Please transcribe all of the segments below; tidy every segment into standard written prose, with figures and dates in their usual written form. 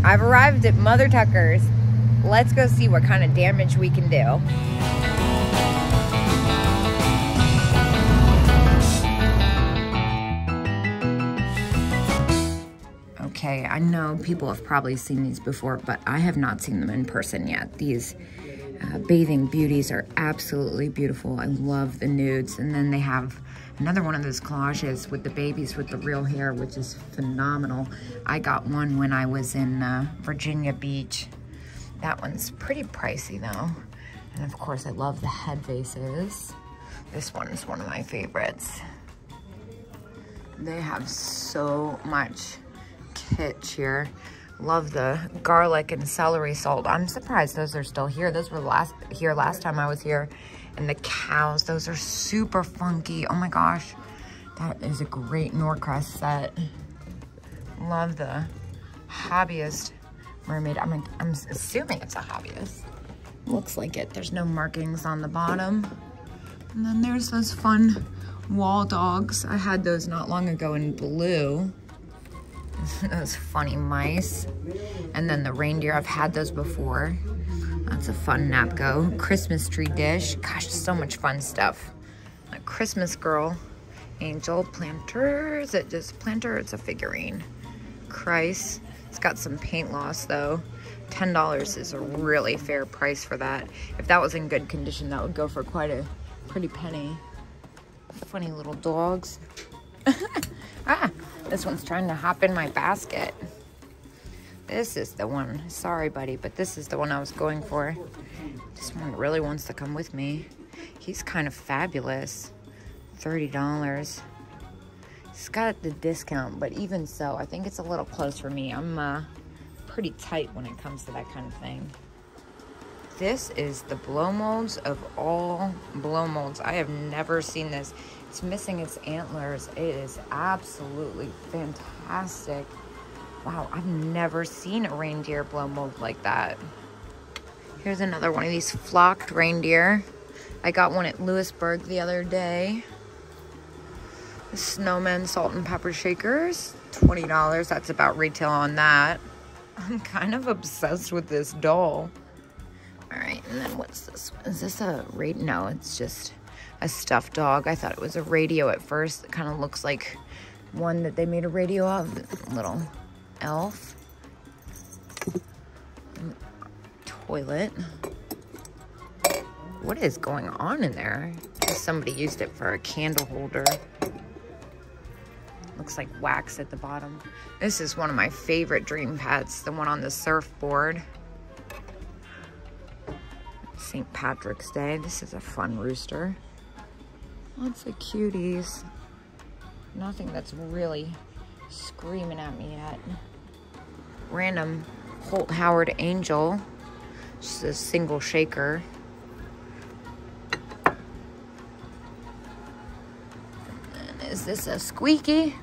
I've arrived at Mother Tucker's. Let's go see what kind of damage we can do. Okay, I know people have probably seen these before, but I have not seen them in person yet. These bathing beauties are absolutely beautiful. I love the nudes. And then they have another one of those collages with the babies with the real hair, which is phenomenal. I got one when I was in Virginia Beach. That one's pretty pricey though. And of course I love the head vases. This one is one of my favorites. They have so much Kitsch here. Love the garlic and celery salt. I'm surprised those are still here. Those were last time I was here. And the cows, those are super funky. Oh my gosh, that is a great Norcrest set. Love the hobbyist mermaid. I'm assuming it's a hobbyist. Looks like it. There's no markings on the bottom. And then there's those fun wall dogs. I had those not long ago in blue. Those funny mice. And then the reindeer, I've had those before. That's a fun Napco. Christmas tree dish. Gosh, so much fun stuff. A Christmas girl. Angel planter. Is it just planter? It's a figurine. Christ. It's got some paint loss though. $10 is a really fair price for that. If that was in good condition, that would go for quite a pretty penny. Funny little dogs. Ah, this one's trying to hop in my basket. This is the one. Sorry, buddy, but this is the one I was going for. This one really wants to come with me. He's kind of fabulous. $30. He's got the discount, but even so, I think it's a little close for me. I'm pretty tight when it comes to that kind of thing. This is the blow molds of all blow molds. I have never seen this. It's missing its antlers. It is absolutely fantastic. Wow, I've never seen a reindeer blow mold like that. Here's another one of these flocked reindeer. I got one at Lewisburg the other day. The snowman salt and pepper shakers, $20. That's about retail on that. I'm kind of obsessed with this doll. All right, and then what's this one? Is this a radio? No, it's just a stuffed dog. I thought it was a radio at first. It kind of looks like one that they made a radio of. Little elf. Toilet. What is going on in there? Somebody used it for a candle holder. Looks like wax at the bottom. This is one of my favorite dream pets, the one on the surfboard. St. Patrick's Day. This is a fun rooster. Lots of cuties. Nothing that's really screaming at me yet. Random Holt Howard angel. Just a single shaker. And is this a squeaky?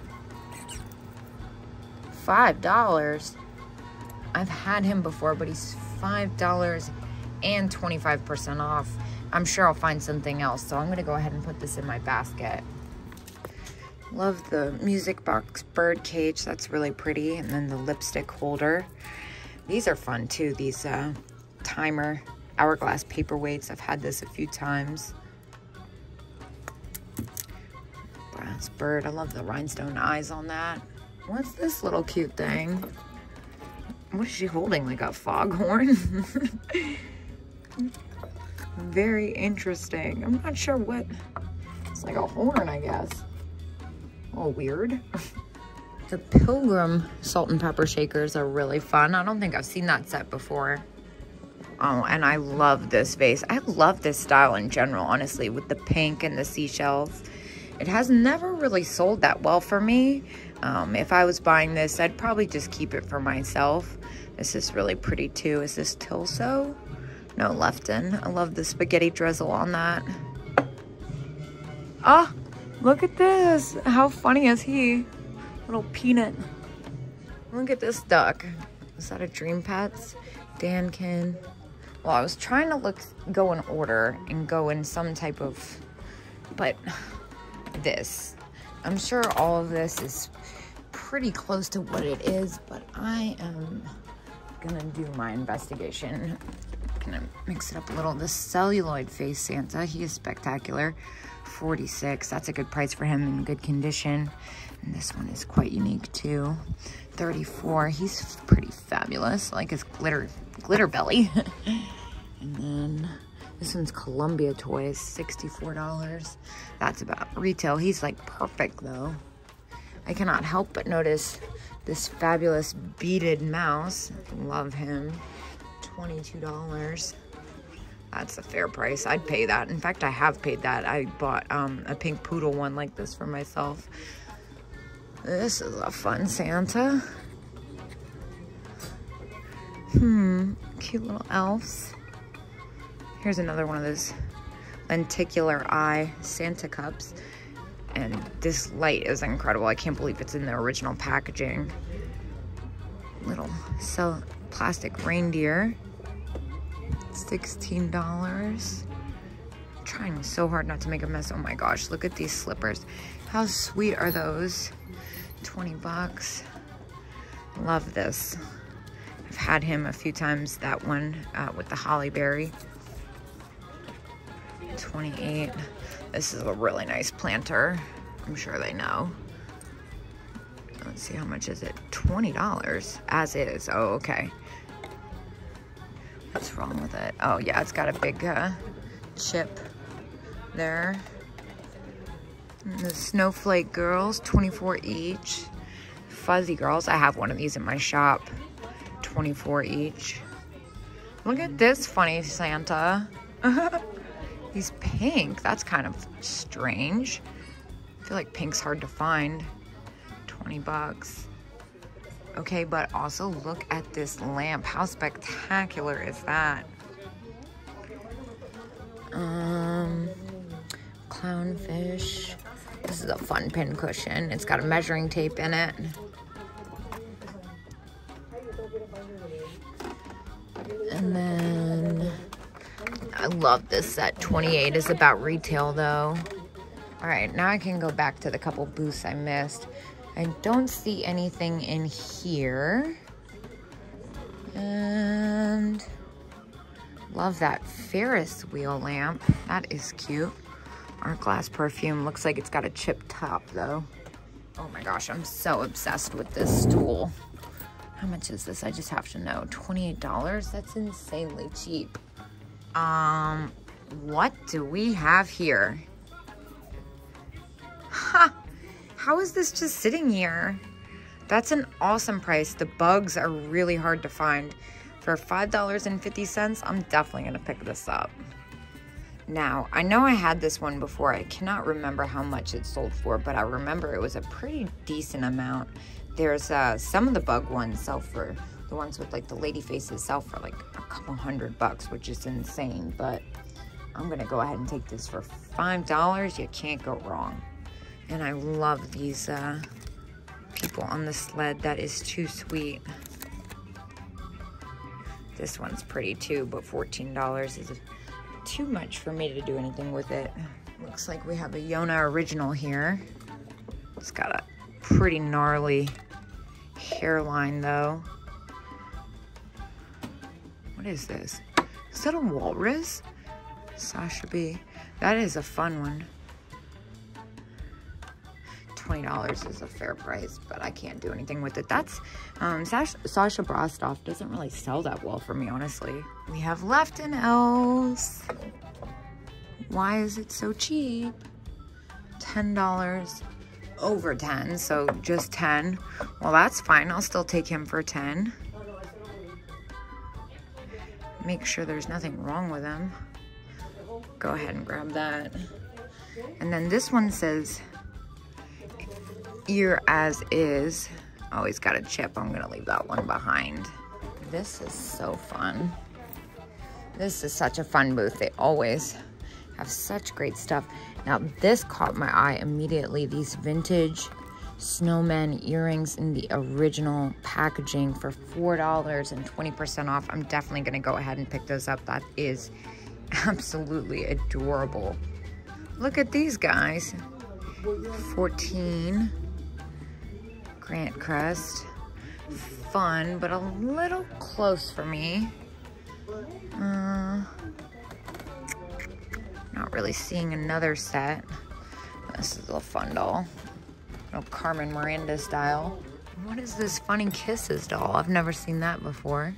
$5. I've had him before, but he's $5 and 25% off. I'm sure I'll find something else, so I'm gonna go ahead and put this in my basket. Love the music box bird cage. That's really pretty. And then the lipstick holder. These are fun too. These timer hourglass paperweights. I've had this a few times. Brass bird. I love the rhinestone eyes on that. What's this little cute thing? What is she holding? Like a foghorn? Very interesting. I'm not sure what. It's like a horn, I guess. Oh, weird. The Pilgrim salt and pepper shakers are really fun. I don't think I've seen that set before. Oh, and I love this vase. I love this style in general, honestly, with the pink and the seashells. It has never really sold that well for me. If I was buying this, I'd probably just keep it for myself. This is really pretty too. Is this Tilso? No, Lefton. I love the spaghetti drizzle on that. Ah, look at this. How funny is he? Little peanut. Look at this duck. Is that a Dream Pets? Dankin. Well, I was trying to go in order and go in some type of, but this. I'm sure all of this is pretty close to what it is, but I am gonna do my investigation. Gonna mix it up a little. The celluloid face Santa, he is spectacular. 46, that's a good price for him, in good condition. And this one is quite unique too. 34, he's pretty fabulous. I like his glitter belly. And then this one's Columbia Toys, $64. That's about retail. He's like perfect though. I cannot help but notice this fabulous beaded mouse. Love him. $22. That's a fair price. I'd pay that. In fact, I have paid that. I bought a pink poodle one like this for myself. This is a fun Santa. Cute little elves. Here's another one of those lenticular eye Santa cups. And this light is incredible. I can't believe it's in the original packaging. Little plastic reindeer. $16. I'm trying so hard not to make a mess. Oh my gosh, look at these slippers. How sweet are those? 20 bucks. Love this. I've had him a few times, that one with the holly berry. 28. This is a really nice planter. I'm sure they know. Let's see, how much is it? $20 as is. Oh, okay. What's wrong with it? Oh yeah, it's got a big chip there. And the snowflake girls, 24 each. Fuzzy girls, I have one of these in my shop. 24 each. Look at this funny Santa. He's pink. That's kind of strange. I feel like pink's hard to find. 20 bucks. Okay, but also look at this lamp. How spectacular is that? Clownfish. This is a fun pin cushion. It's got a measuring tape in it. And then I love this set. 28 is about retail though. All right, now I can go back to the couple booths I missed. I don't see anything in here. And love that Ferris wheel lamp. That is cute. Art glass perfume. Looks like it's got a chip top though. Oh my gosh, I'm so obsessed with this stool. How much is this? I just have to know. $28? That's insanely cheap. What do we have here? Ha! How is this just sitting here? That's an awesome price. The bugs are really hard to find. For $5.50, I'm definitely gonna pick this up. Now, I know I had this one before. I cannot remember how much it sold for, but I remember it was a pretty decent amount. There's some of the bug ones sell for, the ones with like the lady faces sell for like a couple $100, which is insane, but I'm gonna go ahead and take this for $5. You can't go wrong. And I love these people on the sled. That is too sweet. This one's pretty too, but $14 is too much for me to do anything with it. Looks like we have a Yona original here. It's got a pretty gnarly hairline though. What is this? Is that a walrus? Sasha B. That is a fun one. $20 is a fair price, but I can't do anything with it. That's Sasha Brostoff doesn't really sell that well for me, honestly. We have Lefton Elves. Why is it so cheap? $10. Over 10, so just 10. Well, that's fine. I'll still take him for 10. Make sure there's nothing wrong with him. Go ahead and grab that. And then this one says ear as is. Oh, he's got a chip. I'm gonna leave that one behind. This is so fun. This is such a fun booth. They always have such great stuff. Now this caught my eye immediately. These vintage snowman earrings in the original packaging for $4 and 20% off. I'm definitely gonna go ahead and pick those up. That is absolutely adorable. Look at these guys. 14. Grant Crest. fun, but a little close for me. Not really seeing another set. This is a fun doll. Little Carmen Miranda style. What is this Funny Kisses doll? I've never seen that before.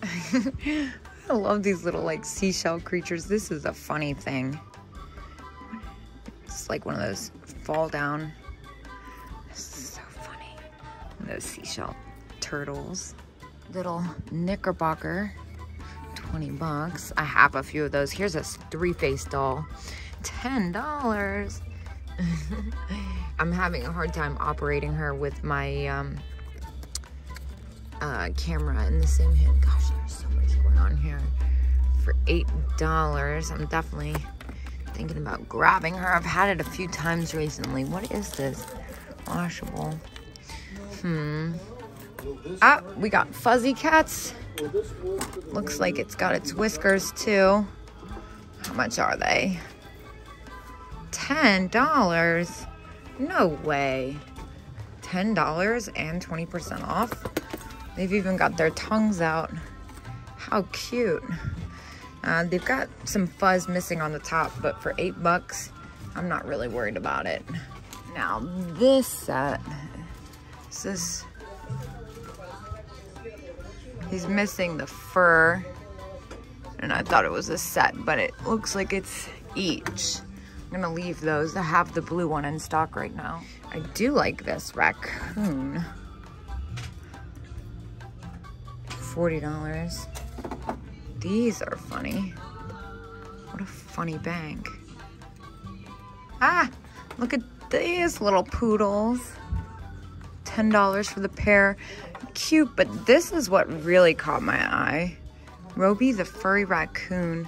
I love these little like seashell creatures. This is a funny thing. It's like one of those fall down. This is so funny. Those seashell turtles. Little Knickerbocker. 20 bucks. I have a few of those. Here's a three-face doll. $10. I'm having a hard time operating her with my camera in the same hand. Gosh, there's so much going on here. For $8, I'm definitely thinking about grabbing her. I've had it a few times recently. What is this? Washable. Ah, we got fuzzy cats. Looks like it's got its whiskers too. How much are they? $10? No way. $10 and 20% off. They've even got their tongues out. How cute. They've got some fuzz missing on the top, but for $8, I'm not really worried about it. Now this set, he's missing the fur, and I thought it was a set, but it looks like it's each. I'm gonna leave those. I have the blue one in stock right now. I do like this raccoon. $40. These are funny. What a funny bank. Ah, look at these little poodles. $10 for the pair. Cute, but this is what really caught my eye. Roby the furry raccoon.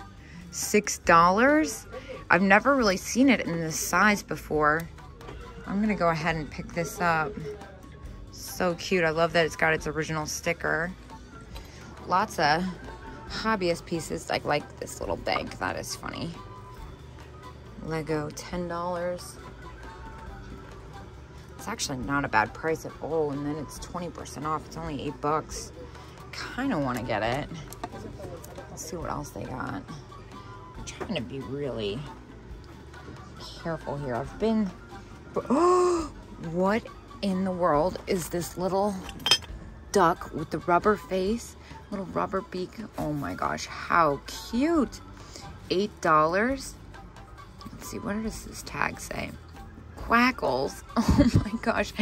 $6. I've never really seen it in this size before. I'm gonna go ahead and pick this up. So cute. I love that it's got its original sticker. Lots of hobbyist pieces. I like this little bag. That is funny. Lego, $10. It's actually not a bad price at all, and then it's 20% off. It's only $8. Kind of want to get it. Let's see what else they got. I'm trying to be really careful here. I've been... Oh, what in the world is this little duck with the rubber face, little rubber beak? Oh my gosh, how cute. $8. Let's see, what does this tag say? Quackles. Oh my gosh,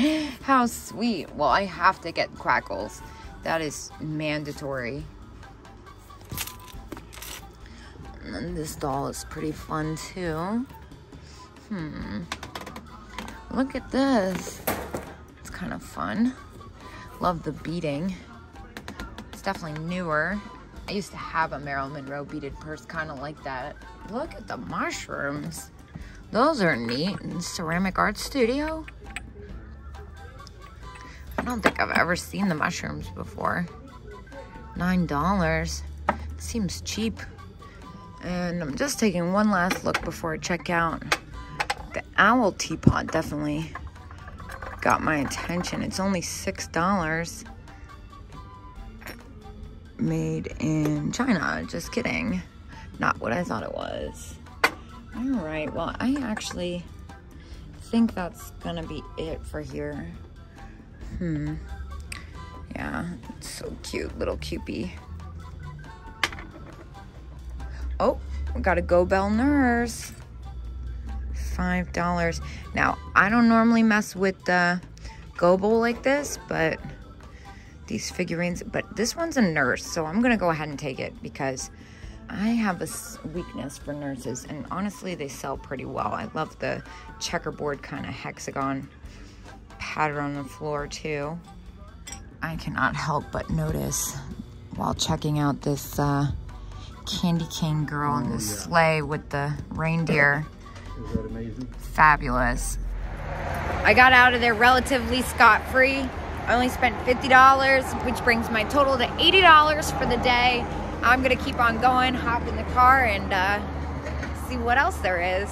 how sweet. Well, I have to get Quackles. That is mandatory. And then this doll is pretty fun too. Look at this. It's kind of fun. Love the beading. It's definitely newer. I used to have a Marilyn Monroe beaded purse kind of like that. Look at the mushrooms. Those are neat. Ceramic Art Studio. I don't think I've ever seen the mushrooms before. $9. Seems cheap. And I'm just taking one last look before I check out. The owl teapot definitely got my attention. It's only $6. Made in China. Just kidding. Not what I thought it was. All right, well, I actually think that's gonna be it for here. Yeah, it's so cute, little Cupie. Oh, we got a Go Bell nurse. $5. Now, I don't normally mess with the Go Bowl like this, but these figurines, but this one's a nurse, so I'm gonna go ahead and take it because I have a weakness for nurses, and honestly, they sell pretty well. I love the checkerboard kind of hexagon pattern on the floor too. I cannot help but notice while checking out this candy cane girl in the sleigh with the reindeer. Is that amazing? Fabulous. I got out of there relatively scot-free. I only spent $50, which brings my total to $80 for the day. I'm gonna keep on going, hop in the car, and see what else there is.